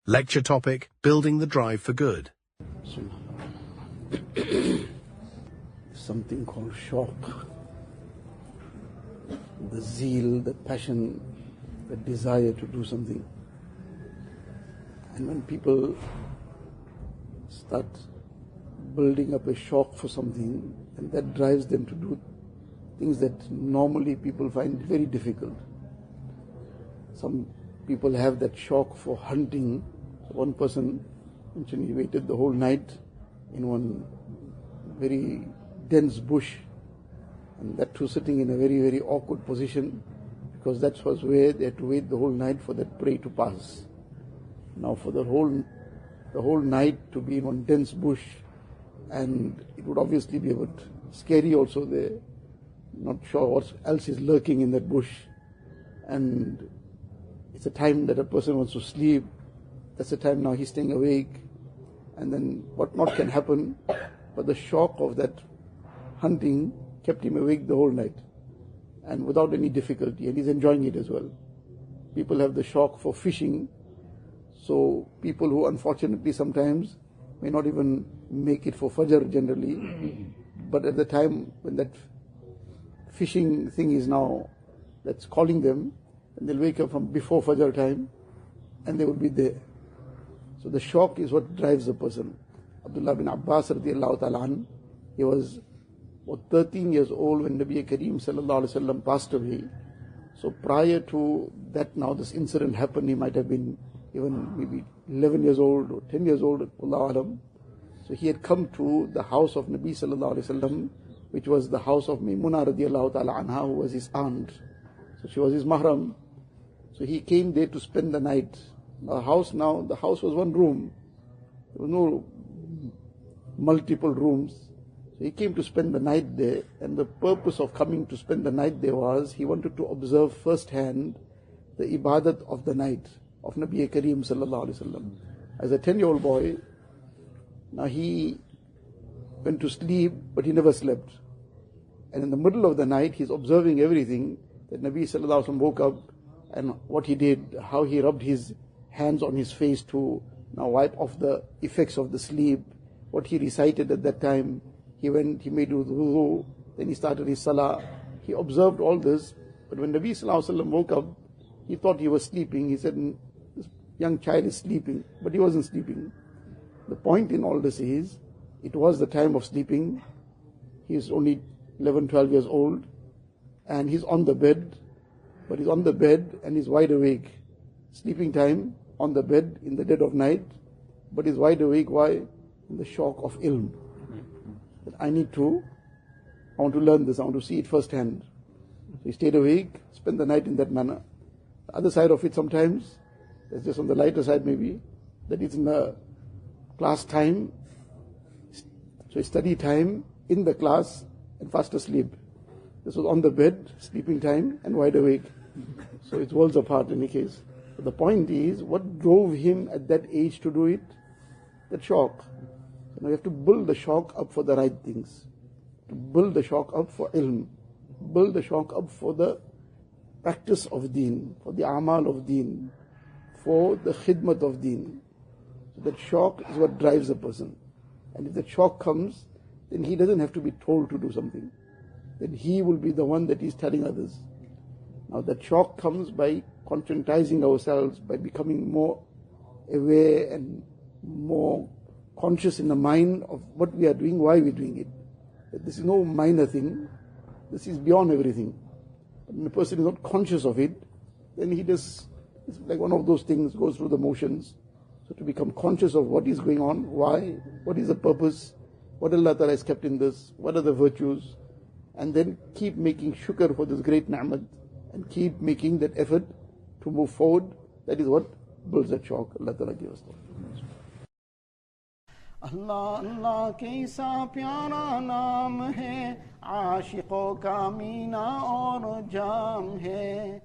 Lecture topic, Building the Drive for Good. Something called shock. The zeal, the passion, the desire to do something. And when people start building up a shock for something, and that drives them to do things that normally people find very difficult. Some people have that shock for hunting. One person mentioned he waited the whole night in one very dense bush, and that too sitting in a very, very awkward position, because that was where they had to wait the whole night for that prey to pass. Now for the whole night to be in one dense bush, and it would obviously be a bit scary also there, not sure what else is lurking in that bush, and it's a time that a person wants to sleep. That's the time now he's staying awake, and then what not can happen, but the shock of that hunting kept him awake the whole night, and without any difficulty, and he's enjoying it as well. People have the shock for fishing, so people who unfortunately sometimes may not even make it for Fajr generally, but at the time when that fishing thing is now, that's calling them, and they'll wake up from before Fajr time, and they will be there. So the shock is what drives a person. Abdullah bin Abbas radiallahu ta'ala anh, he was about 13 years old when Nabiye Kareem s.a.w. passed away. So prior to that, now this incident happened, he might have been even maybe 11 years old or 10 years old, Allahu alam. So he had come to the house of Nabi s.a.w., which was the house of Maimuna radiallahu ta'ala anha, who was his aunt. So she was his mahram. So he came there to spend the night. The house was one room. There was no multiple rooms. So he came to spend the night there, and the purpose of coming to spend the night there was he wanted to observe firsthand the ibadat of the night of Nabiye Kareem sallallahu alaihi wasallam. As a 10-year-old boy, now he went to sleep, but he never slept. And in the middle of the night, he's observing everything that Nabi sallallahu alaihi wasallam woke up, and what he did, how he rubbed his hands on his face to now wipe off the effects of the sleep, what he recited at that time. He went, he made wudu, then he started his salah. He observed all this, but when Nabi sallallahu alaihi wasallam woke up, he thought he was sleeping. He said, this young child is sleeping, but he wasn't sleeping. The point in all this is, it was the time of sleeping. He is only 11, 12 years old, and he's on the bed, but he's on the bed and he's wide awake. Sleeping time, on the bed in the dead of night, but he's wide awake. Why? In the shock of ilm. That I want to learn this, I want to see it firsthand. So he stayed awake, spent the night in that manner. The other side of it sometimes, that's just on the lighter side maybe, that it's in the class time, so study time in the class and fast asleep. This was on the bed, sleeping time and wide awake. So it's worlds apart in any case. But the point is, what drove him at that age to do it? That shock. So now you have to build the shock up for the right things. To build the shock up for ilm. Build the shock up for the practice of deen, for the amal of deen, for the khidmat of deen. So that shock is what drives a person. And if that shock comes, then he doesn't have to be told to do something. Then he will be the one that is telling others. Now that shock comes by conscientizing ourselves, by becoming more aware and more conscious in the mind of what we are doing, why we are doing it. That this is no minor thing, this is beyond everything. But when a person is not conscious of it, then it's like one of those things, goes through the motions. So to become conscious of what is going on, why, what is the purpose, what Allah Ta'ala has kept in this, what are the virtues, and then keep making shukr for this great ni'mat, and keep making that effort to move forward. That is what builds that shock. Allah Ta'ala give us that. अल्लाह अल्लाह कैसा प्यारा नाम है, आशिकों का मीना और जाम है।